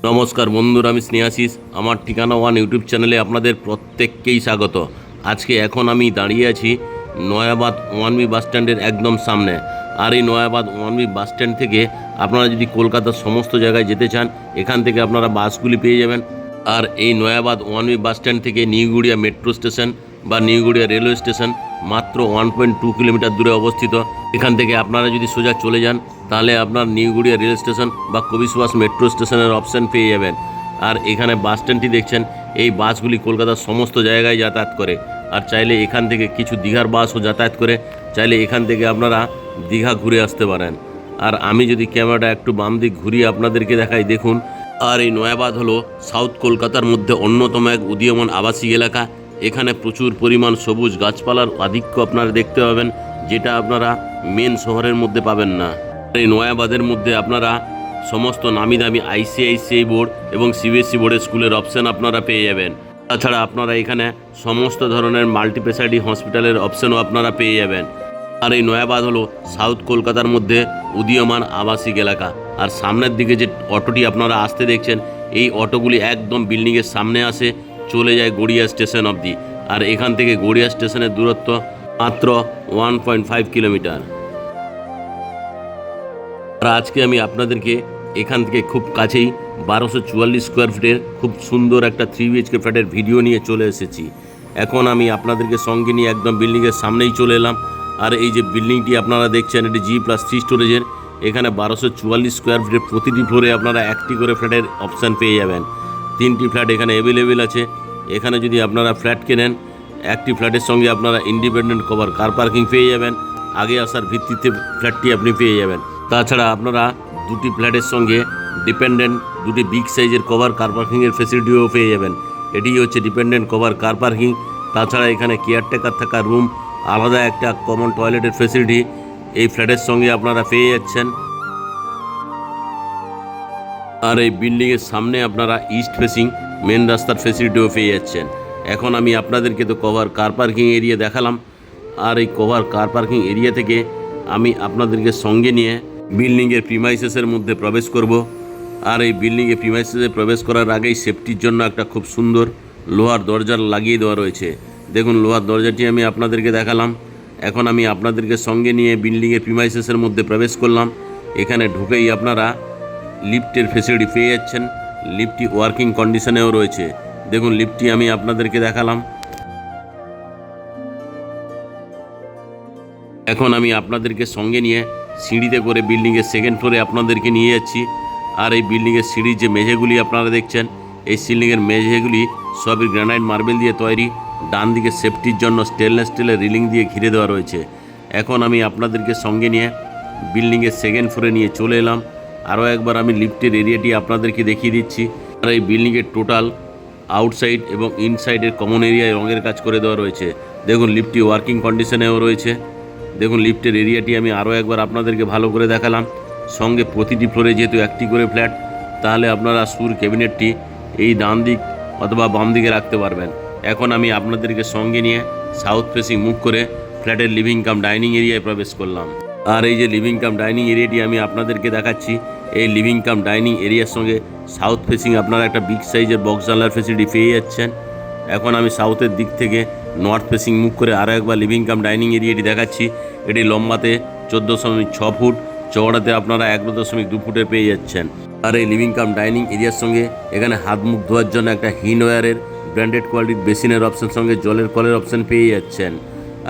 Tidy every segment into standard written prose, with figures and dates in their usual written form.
নমস্কার বন্ধুরা, আমি স্নেহাশিস। আমার ঠিকানা ওয়ান ইউটিউব চ্যানেলে আপনাদের প্রত্যেককেই স্বাগত। এখন আমি দাঁড়িয়ে আছি নয়াবাদ 1B বাস স্ট্যান্ডের একদম সামনে। আর এই নয়াবাদ 1B বাস স্ট্যান্ড থেকে আপনারা যদি কলকাতার সমস্ত জায়গায় যেতে চান, এখান থেকে আপনারা বাসগুলি পেয়ে যাবেন। আর এই নয়াবাদ 1B বাস স্ট্যান্ড থেকে নিউগড়িয়া মেট্রো স্টেশন বা নিউগড়িয়া রেলওয়ে স্টেশন মাত্র 1.2 কিলোমিটার দূরে অবস্থিত। এখান থেকে আপনারা যদি সোজা চলে যান, তাহলে আপনার নিউগড়িয়া রেল স্টেশন বা কবি সুভাষ মেট্রো স্টেশনের অপশান পেয়ে যাবেন। আর এখানে বাস স্ট্যান্ডটি দেখছেন, এই বাসগুলি কলকাতার সমস্ত জায়গায় যাতায়াত করে। আর চাইলে এখান থেকে কিছু দীঘার বাসও যাতায়াত করে, চাইলে এখান থেকে আপনারা দীঘা ঘুরে আসতে পারেন। আর আমি যদি ক্যামেরাটা একটু বাম দিক ঘুরিয়ে আপনাদেরকে দেখাই, দেখুন। আর এই নয়াবাদ হলো সাউথ কলকাতার মধ্যে অন্যতম এক উদীয়মান আবাসিক এলাকা। এখানে প্রচুর পরিমাণ সবুজ গাছপালার আধিক্য আপনারা দেখতে পাবেন, যেটা আপনারা মেন শহরের মধ্যে পাবেন না। এই নয়াবাদের মধ্যে আপনারা সমস্ত নামি দামি ICICI বোর্ড এবং CBSE বোর্ডের স্কুলের অপশান আপনারা পেয়ে যাবেন। তাছাড়া আপনারা এখানে সমস্ত ধরনের মাল্টিস্পেশালিটি হসপিটালের অপশানও আপনারা পেয়ে যাবেন। আর এই নয়াবাদ হলো সাউথ কলকাতার মধ্যে উদীয়মান আবাসিক এলাকা। আর সামনের দিকে যে অটোটি আপনারা আসতে দেখছেন, এই অটোগুলি একদম বিল্ডিংয়ের সামনে আসে, চলে যায় গড়িয়া স্টেশন অবধি। আর এখান থেকে গড়িয়া স্টেশনের দূরত্ব মাত্র 1.5 কিলোমিটার। আর আজকে আমি আপনাদেরকে এখান থেকে খুব কাছেই 1244 স্কোয়ার ফিটের খুব সুন্দর একটা 3 BHK ফ্ল্যাটের ভিডিও নিয়ে চলে এসেছি। এখন আমি আপনাদেরকে সঙ্গে নিয়ে একদম বিল্ডিংয়ের সামনেই চলে এলাম। আর এই যে বিল্ডিংটি আপনারা দেখছেন, এটি G+3 স্টোরেজের। এখানে 1244 স্কোয়ার ফিটের প্রতিটি ফ্লোরে আপনারা একটি করে ফ্ল্যাটের অপশান পেয়ে যাবেন। 3টি ফ্ল্যাট এখানে অ্যাভেলেবেল আছে। এখানে যদি আপনারা ফ্ল্যাট কেনেন, একটি ফ্ল্যাটের সঙ্গে আপনারা ইন্ডিপেন্ডেন্ট কভার কার পার্কিং পেয়ে যাবেন। আগে আসার ভিত্তিতে ফ্ল্যাটটি আপনি পেয়ে যাবেন। তাছাড়া আপনারা দুটি ফ্ল্যাটের সঙ্গে ডিপেন্ডেন্ট দুটি বিগ সাইজের কভার কার পার্কিংয়ের ফেসিলিটিও পেয়ে যাবেন। এটি হচ্ছে ডিপেন্ডেন্ট কভার কার পার্কিং। তাছাড়া এখানে কেয়ারটেকার থাকার রুম, আলাদা একটা কমন টয়লেটের ফেসিলিটি এই ফ্ল্যাটের সঙ্গে আপনারা পেয়ে যাচ্ছেন। আর এই বিল্ডিংয়ের সামনে আপনারা ইস্ট ফেসিং মেন রাস্তার ফেসিলিটিও পেয়ে যাচ্ছেন। এখন আমি আপনাদেরকে তো কভার কার পার্কিং এরিয়া দেখালাম। আর এই কভার কার পার্কিং এরিয়া থেকে আমি আপনাদেরকে সঙ্গে নিয়ে বিল্ডিংয়ের প্রিমাইসেসের মধ্যে প্রবেশ করব। আর এই বিল্ডিংয়ে প্রিমাইসেসে প্রবেশ করার আগেই সেফটির জন্য একটা খুব সুন্দর লোহার দরজা লাগিয়ে দেওয়া রয়েছে। দেখুন, লোহার দরজাটি আমি আপনাদেরকে দেখালাম। এখন আমি আপনাদেরকে সঙ্গে নিয়ে বিল্ডিংয়ের প্রিমাইসেসের মধ্যে প্রবেশ করলাম। এখানে ঢুকেই আপনারা লিফটের ফেসিলিটি পেয়ে যাচ্ছেন। লিফটটি ওয়ার্কিং কন্ডিশনেও রয়েছে। দেখুন, লিফটটি আমি আপনাদেরকে দেখালাম। এখন আমি আপনাদেরকে সঙ্গে নিয়ে সিঁড়িতে করে বিল্ডিংয়ের সেকেন্ড ফ্লোরে আপনাদেরকে নিয়ে যাচ্ছি। আর এই বিল্ডিংয়ের সিঁড়ির যে মেঝেগুলি আপনারা দেখছেন, এই সিলিংয়ের মেঝেগুলি সবই গ্রানাইট মার্বেল দিয়ে তৈরি। ডান দিকে সেফটির জন্য স্টেনলেস স্টিলের রিলিং দিয়ে ঘিরে দেওয়া রয়েছে। এখন আমি আপনাদেরকে সঙ্গে নিয়ে বিল্ডিংয়ের সেকেন্ড ফ্লোরে নিয়ে চলে এলাম। আরও একবার আমি লিফটের এরিয়াটি আপনাদেরকে দেখিয়ে দিচ্ছি। আর এই বিল্ডিংয়ের টোটাল আউটসাইড এবং ইনসাইডের কমন এরিয়ায় রঙের কাজ করে দেওয়া রয়েছে। দেখুন, লিফটটি ওয়ার্কিং কন্ডিশনেও রয়েছে। দেখুন, লিফটের এরিয়াটি আমি আরও একবার আপনাদেরকে ভালো করে দেখালাম। সঙ্গে প্রতিটি ফ্লোরে যেহেতু একটি করে ফ্ল্যাট, তাহলে আপনারা সুর ক্যাবিনেটটি এই ডান দিক অথবা বাম দিকে রাখতে পারবেন। এখন আমি আপনাদেরকে সঙ্গে নিয়ে সাউথ ফেসিং মুভ করে ফ্ল্যাটের লিভিং কাম ডাইনিং এরিয়ায় প্রবেশ করলাম। আর এই যে লিভিং কাম ডাইনিং এরিয়াটি আমি আপনাদেরকে দেখাচ্ছি, এই লিভিং কাম ডাইনিং এরিয়ার সঙ্গে সাউথ ফেসিং আপনারা একটা বিগ সাইজের বক্স জানলার ফেসিলিটি পেয়ে যাচ্ছেন। এখন আমি সাউথের দিক থেকে নর্থ ফেসিং মুভ করে আরও একবার লিভিং কাম ডাইনিং এরিয়াটি দেখাচ্ছি। এটি লম্বাতে 14.6 ফুট, চওড়াতে আপনারা 11.2 ফুটে পেয়ে যাচ্ছেন। আর এই লিভিং কাম ডাইনিং এরিয়ার সঙ্গে এখানে হাত মুখ ধোয়ার জন্য একটা হিনওয়্যারের ব্র্যান্ডেড কোয়ালিটির বেসিনের অপশান সঙ্গে জলের কলের অপশান পেয়ে যাচ্ছেন।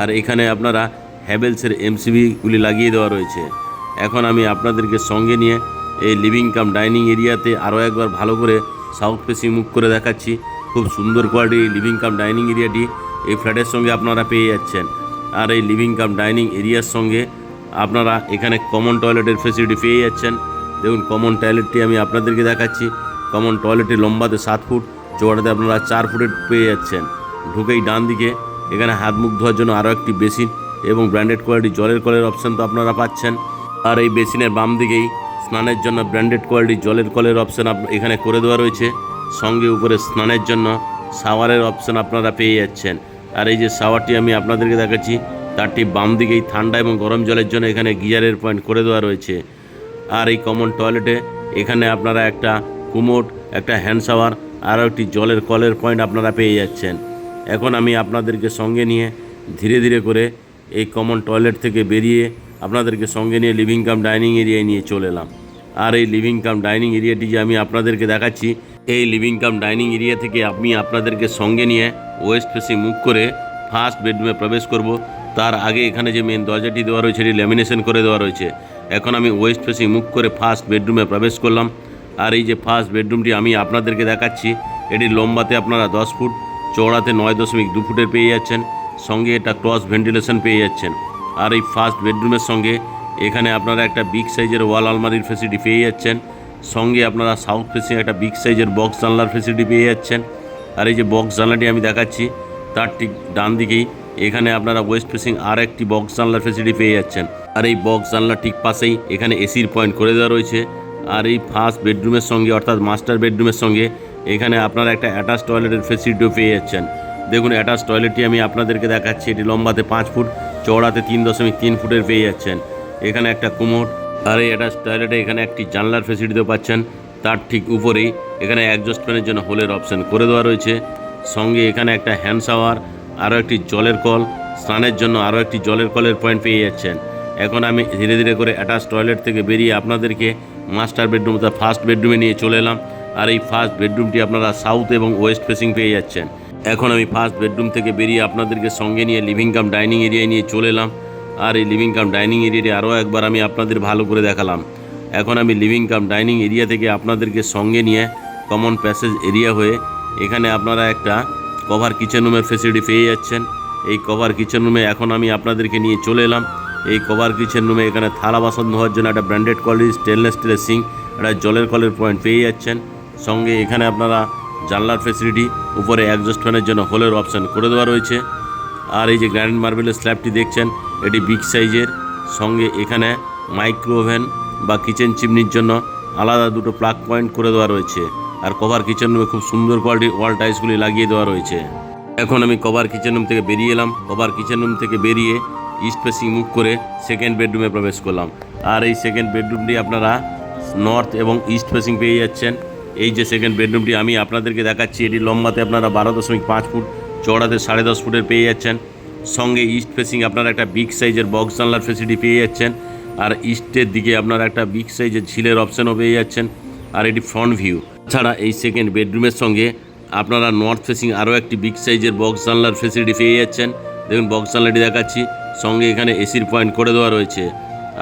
আর এখানে আপনারা হ্যাভেলসের MCBগুলি লাগিয়ে দেওয়া রয়েছে। এখন আমি আপনাদেরকে সঙ্গে নিয়ে এই লিভিং কাম ডাইনিং এরিয়াতে আরও একবার ভালো করে সাউথ ফেসিং মুভ করে দেখাচ্ছি। খুব সুন্দর কোয়ালিটির লিভিং কাম ডাইনিং এরিয়াটি এই ফ্ল্যাটের সঙ্গে আপনারা পেয়ে যাচ্ছেন। আর এই লিভিং কাম ডাইনিং এরিয়ার সঙ্গে আপনারা এখানে কমন টয়লেটের ফেসিলিটি পেয়ে যাচ্ছেন। দেখুন, কমন টয়লেটটি আমি আপনাদেরকে দেখাচ্ছি। কমন টয়লেটটি লম্বাতে 7 ফুট, চওড়াতে আপনারা 4 ফুটের পেয়ে যাচ্ছেন। ঢুকেই ডান দিকে এখানে হাত মুখ ধোয়ার জন্য আরও একটি বেসিন এবং ব্র্যান্ডেড কোয়ালিটি জলের কলের অপশান তো আপনারা পাচ্ছেন। আর এই বেসিনের বাম দিকেই স্নানের জন্য ব্র্যান্ডেড কোয়ালিটি জলের কলের অপশান এখানে করে দেওয়া রয়েছে। সঙ্গে উপরে স্নানের জন্য শাওয়ারের অপশান আপনারা পেয়ে যাচ্ছেন। আর এই যে শাওয়ারটি আমি আপনাদেরকে দেখাচ্ছি, তার ঠিক বাম দিকেই ঠান্ডা এবং গরম জলের জন্য এখানে গিজারের পয়েন্ট করে দেওয়া রয়েছে। আর এই কমন টয়লেটে এখানে আপনারা একটা কুমোড, একটা হ্যান্ড শাওয়ার, আরও একটি জলের কলের পয়েন্ট আপনারা পেয়ে যাচ্ছেন। এখন আমি আপনাদেরকে সঙ্গে নিয়ে ধীরে ধীরে করে এই কমন টয়লেট থেকে বেরিয়ে আপনাদেরকে সঙ্গে নিয়ে লিভিং কাম ডাইনিং এরিয়ায় নিয়ে চলে এলাম। আর এই লিভিং কাম ডাইনিং এরিয়াটি যে আমি আপনাদেরকে দেখাচ্ছি, এই লিভিং কাম ডাইনিং এরিয়া থেকে আমি আপনাদেরকে সঙ্গে নিয়ে ওয়েস্ট ফেসিং মুভ করে ফার্স্ট বেডরুমে প্রবেশ করব। তার আগে এখানে যে মেন দরজাটি দেওয়া রয়েছে এটি ল্যামিনেশন করে দেওয়া রয়েছে। এখন আমি ওয়েস্ট ফেসিং মুভ করে ফার্স্ট বেডরুমে প্রবেশ করলাম। আর এই যে ফার্স্ট বেডরুমটি আমি আপনাদেরকে দেখাচ্ছি, এটি লম্বাতে আপনারা 10 ফুট, চওড়াতে 9.2 ফুটের পেয়ে যাচ্ছেন। সঙ্গে এটা ক্রস ভেন্টিলেশন পেয়ে যাচ্ছেন। আর এই ফার্স্ট বেডরুমের সঙ্গে এখানে আপনারা একটা বিগ সাইজের ওয়াল আলমারির ফেসিলিটি পেয়ে যাচ্ছেন। সঙ্গে আপনারা সাউথ ফেসিং একটা বিগ সাইজের বক্স জানলার ফেসিলিটি পেয়ে যাচ্ছেন। আর এই যে বক্স জানলাটি আমি দেখাচ্ছি, তার ঠিক ডান দিকেই এখানে আপনারা ওয়েস্ট ফেসিং আর একটি বক্স জানলার ফেসিলিটি পেয়ে যাচ্ছেন। আর এই বক্স জানলার ঠিক পাশেই এখানে এসির পয়েন্ট করে দেওয়া রয়েছে। আর এই ফার্স্ট বেডরুমের সঙ্গে অর্থাৎ মাস্টার বেডরুমের সঙ্গে এখানে আপনারা একটা অ্যাটাচ টয়লেটের ফেসিলিটিও পেয়ে যাচ্ছেন। দেখুন অ্যাটাচ টয়লেটটি আমি আপনাদেরকে দেখাচ্ছি, এটি লম্বাতে 5 ফুট, চওড়াতে 3.3 ফুটের পেয়ে যাচ্ছেন। এখানে একটা কুমোড, আর এই অ্যাটাচ টয়লেটে এখানে একটি জানলার ফেসিলিটিও পাচ্ছেন। তার ঠিক উপরেই এখানে অ্যাডজাস্ট ফ্যানের জন্য হোলের অপশান করে দেওয়া রয়েছে। সঙ্গে এখানে একটা হ্যান্ড শাওয়ার, আরও একটি জলের কল, স্নানের জন্য আরও একটি জলের কলের পয়েন্ট পেয়ে যাচ্ছেন। এখন আমি ধীরে ধীরে করে অ্যাটাচ টয়লেট থেকে বেরিয়ে আপনাদেরকে মাস্টার বেডরুম অর্থাৎ ফার্স্ট বেডরুমে নিয়ে চলে এলাম। আর এই ফার্স্ট বেডরুমটি আপনারা সাউথ এবং ওয়েস্ট ফেসিং পেয়ে যাচ্ছেন। এখন আমি ফার্স্ট বেডরুম থেকে বেরিয়ে আপনাদেরকে সঙ্গে নিয়ে লিভিং কাম ডাইনিং এরিয়ায় নিয়ে চলে এলাম। আর এই লিভিং কাম ডাইনিং এরিয়াটি আরও একবার আমি আপনাদের ভালো করে দেখালাম। এখন আমি লিভিং কাম ডাইনিং এরিয়া থেকে আপনাদেরকে সঙ্গে নিয়ে কমন প্যাসেজ এরিয়া হয়ে এখানে আপনারা একটা কভার কিচেন রুমের ফেসিলিটি পেয়ে যাচ্ছেন। এই কভার কিচেন রুমে এখন আমি আপনাদেরকে নিয়ে চলে এলাম। এই কভার কিচেন রুমে এখানে থালা বাসন ধোয়ার জন্য একটা ব্র্যান্ডেড কোয়ালিটির স্টেনলেস স্টিলের সিঙ্ক, একটা জলের কলের পয়েন্ট পেয়ে যাচ্ছেন। সঙ্গে এখানে আপনারা জানলার ফেসিলিটি, উপরে অ্যাডজাস্ট ফ্যানের জন্য হোলের অপশান করে দেওয়া রয়েছে। আর এই যে গ্র্যান্ড মার্বেলের স্ল্যাবটি দেখছেন, এটি বিগ সাইজের। সঙ্গে এখানে মাইক্রো ওভেন বা কিচেন চিমনির জন্য আলাদা দুটো প্লাগ পয়েন্ট করে দেওয়া রয়েছে। আর কভার কিচেন রুমে খুব সুন্দর কোয়ালিটির ওয়াল টাইলসগুলি লাগিয়ে দেওয়া রয়েছে। এখন আমি কভার কিচেন রুম থেকে বেরিয়ে এলাম। কভার কিচেন রুম থেকে বেরিয়ে ইস্ট ফেসিং মুভ করে সেকেন্ড বেডরুমে প্রবেশ করলাম। আর এই সেকেন্ড বেডরুমটি আপনারা নর্থ এবং ইস্ট ফেসিং পেয়ে যাচ্ছেন। এই যে সেকেন্ড বেডরুমটি আমি আপনাদেরকে দেখাচ্ছি, এটি লম্বাতে আপনারা 12.5 ফুট, চওড়াতে 10.5 ফুটের পেয়ে যাচ্ছেন। সঙ্গে ইস্ট ফেসিং আপনারা একটা বিগ সাইজের বক্স জানলার ফেসিলিটি পেয়ে যাচ্ছেন। আর ইস্টের দিকে আপনারা একটা বিগ সাইজের ঝিলের অপশানও পেয়ে যাচ্ছেন। আর এটি ফ্রন্ট ভিউ। ছাড়া এই সেকেন্ড বেডরুমের সঙ্গে আপনারা নর্থ ফেসিং আরও একটি বিগ সাইজের বক্স জানলার ফেসিলিটি পেয়ে যাচ্ছেন। দেখুন বক্স জানলাটি দেখাচ্ছি, সঙ্গে এখানে এসির পয়েন্ট করে দেওয়া রয়েছে।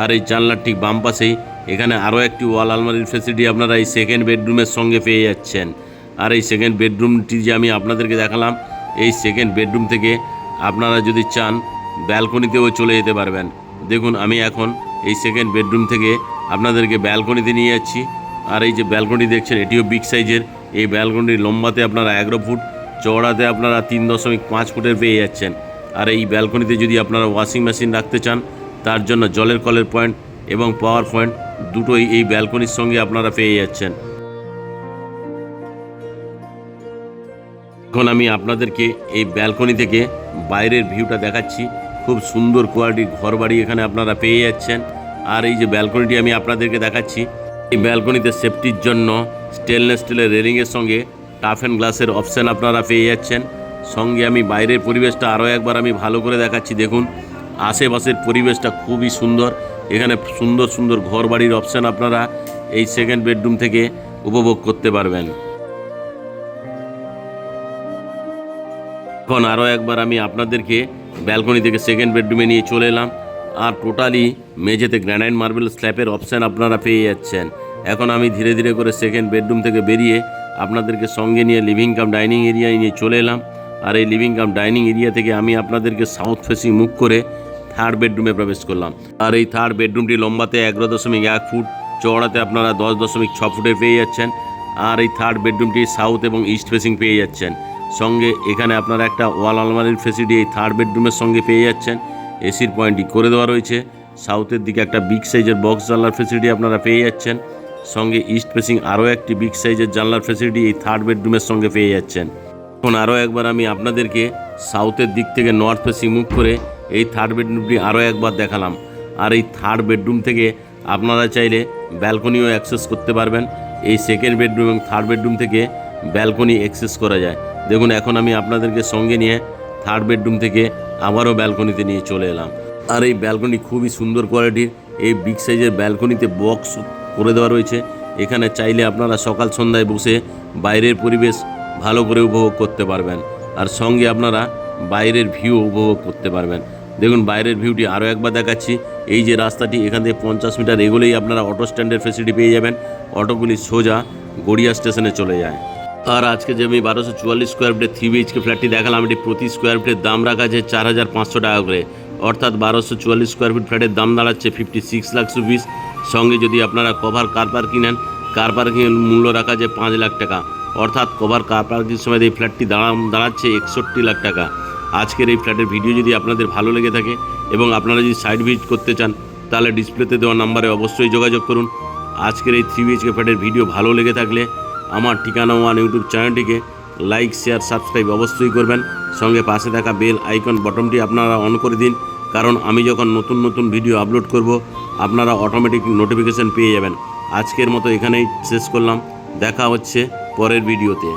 আর এই জানলার ঠিক বাম পাশেই এখানে আরও একটি ওয়াল আলমারির ফেসিলিটি আপনারা এই সেকেন্ড বেডরুমের সঙ্গে পেয়ে যাচ্ছেন। আর এই সেকেন্ড বেডরুমটি যে আমি আপনাদেরকে দেখালাম, এই সেকেন্ড বেডরুম থেকে আপনারা যদি চান ব্যালকনিতেও চলে যেতে পারবেন। দেখুন আমি এখন এই সেকেন্ড বেডরুম থেকে আপনাদেরকে ব্যালকনিতে নিয়ে যাচ্ছি। আর এই যে ব্যালকনি দেখছেন, এটিও বিগ সাইজের। এই ব্যালকনির লম্বাতে আপনারা 11 ফুট, চওড়াতে আপনারা 3.5 ফুটের পেয়ে যাচ্ছেন। আর এই ব্যালকনিতে যদি আপনারা ওয়াশিং মেশিন রাখতে চান, তার জন্য জলের কলের পয়েন্ট এবং পাওয়ার পয়েন্ট দুটোই এই ব্যালকনির সঙ্গে আপনারা পেয়ে যাচ্ছেন। এখন আমি আপনাদেরকে এই ব্যালকনি থেকে বাইরের ভিউটা দেখাচ্ছি। খুব সুন্দর কোয়ালিটির ঘরবাড়ি এখানে আপনারা পেয়ে যাচ্ছেন। আর এই যে ব্যালকনিটি আমি আপনাদেরকে দেখাচ্ছি, এই ব্যালকনিতে সেফটির জন্য স্টেনলেস স্টিলের রেলিংয়ের সঙ্গে টাফ অ্যান্ড গ্লাসের অপশান আপনারা পেয়ে যাচ্ছেন। সঙ্গে আমি বাইরের পরিবেশটা আরও একবার আমি ভালো করে দেখাচ্ছি। দেখুন আশেপাশের পরিবেশটা খুবই সুন্দর। এখানে সুন্দর সুন্দর ঘরবাড়ির অপশান আপনারা এই সেকেন্ড বেডরুম থেকে উপভোগ করতে পারবেন। এখন আরও একবার আমি আপনাদেরকে ব্যালকনি থেকে সেকেন্ড বেডরুমে নিয়ে চলে এলাম। আর টোটালি মেঝেতে গ্রানাইট মার্বেল স্ল্যাবের অপশান আপনারা পেয়ে যাচ্ছেন। এখন আমি ধীরে ধীরে করে সেকেন্ড বেডরুম থেকে বেরিয়ে আপনাদেরকে সঙ্গে নিয়ে লিভিং কাম ডাইনিং এরিয়ায় নিয়ে চলে এলাম। আর এই লিভিং কাম ডাইনিং এরিয়া থেকে আমি আপনাদেরকে সাউথ ফেসিং মুভ করে থার্ড বেডরুমে প্রবেশ করলাম। আর এই থার্ড বেডরুমটি লম্বাতে 11.1 ফুট, চওড়াতে আপনারা 10.6 ফুটের পেয়ে যাচ্ছেন। আর এই থার্ড বেডরুমটি সাউথ এবং ইস্ট ফেসিং পেয়ে যাচ্ছেন। সঙ্গে এখানে আপনারা একটা ওয়াল আলমারির ফেসিলিটি এই থার্ড বেডরুমের সঙ্গে পেয়ে যাচ্ছেন। এসির পয়েন্টটি করে দেওয়া রয়েছে। সাউথের দিকে একটা বিগ সাইজের বক্স জানলার ফেসিলিটি আপনারা পেয়ে যাচ্ছেন। সঙ্গে ইস্ট ফেসিং আরও একটি বিগ সাইজের জানলার ফেসিলিটি এই থার্ড বেডরুমের সঙ্গে পেয়ে যাচ্ছেন। এখন আরও একবার আমি আপনাদেরকে সাউথের দিক থেকে নর্থ ফেসিং মুভ করে এই থার্ড বেডরুমটি আরও একবার দেখালাম। আর এই থার্ড বেডরুম থেকে আপনারা চাইলে ব্যালকনিও অ্যাক্সেস করতে পারবেন। এই সেকেন্ড বেডরুম এবং থার্ড বেডরুম থেকে ব্যালকনি অ্যাক্সেস করা যায়। দেখুন এখন আমি আপনাদেরকে সঙ্গে নিয়ে থার্ড বেডরুম থেকে আবারও ব্যালকনিতে নিয়ে চলে এলাম। আর এই ব্যালকনি খুবই সুন্দর কোয়ালিটির। এই বিগ সাইজের ব্যালকনিতে বক্স করে দেওয়া রয়েছে। এখানে চাইলে আপনারা সকাল সন্ধ্যায় বসে বাইরের পরিবেশ ভালো করে উপভোগ করতে পারবেন, আর সঙ্গে আপনারা বাইরের ভিউ উপভোগ করতে পারবেন। দেখুন বাইরের ভিউটি আরও একবার দেখাচ্ছি। এই যে রাস্তাটি, এখান থেকে 50 মিটার এগোলেই আপনারা অটো স্ট্যান্ডের ফেসিলিটি পেয়ে যাবেন। অটোগুলি সোজা গড়িয়া স্টেশনে চলে যায়। আর আজকে যে আমি 1244 স্কোয়ার ফিটের 3 BHK ফ্ল্যাটটি দেখালাম, এটি প্রতি স্কোয়ার ফিটের দাম রাখা আছে 4500 টাকা করে। অর্থাৎ 1244 স্কোয়ার ফিট ফ্ল্যাটের দাম দাঁড়াচ্ছে 56 লাখ রুপিস। সঙ্গে যদি আপনারা কভার কার পার্কিং নেন, কার পার্কিংয়ের মূল্য রাখা আছে 5 লাখ টাকা। অর্থাৎ কভার কার পার্কিং সময় এই ফ্ল্যাটটি দাঁড়াচ্ছে 61 লাখ টাকা। আজকের এই ফ্ল্যাটের ভিডিও যদি আপনাদের ভালো লেগে থাকে এবং আপনারা যদি সাইট ভিজিট করতে চান, তাহলে ডিসপ্লেতে দেওয়া নাম্বারে অবশ্যই যোগাযোগ করুন। আজকের এই 3 BHK ফ্ল্যাটের ভিডিও ভালো লেগে থাকলে আমার ঠিকানা ওয়ান ইউটিউব চ্যানেলটিকে লাইক, শেয়ার, সাবস্ক্রাইব অবশ্যই করবেন। সঙ্গে পাশে থাকা বেল আইকন বটনটি আপনারা অন করে দিন, কারণ আমি যখন নতুন নতুন ভিডিও আপলোড করব আপনারা অটোমেটিক নোটিফিকেশান পেয়ে যাবেন। আজকের মতো এখানেই শেষ করলাম, দেখা হচ্ছে পরের ভিডিওতে।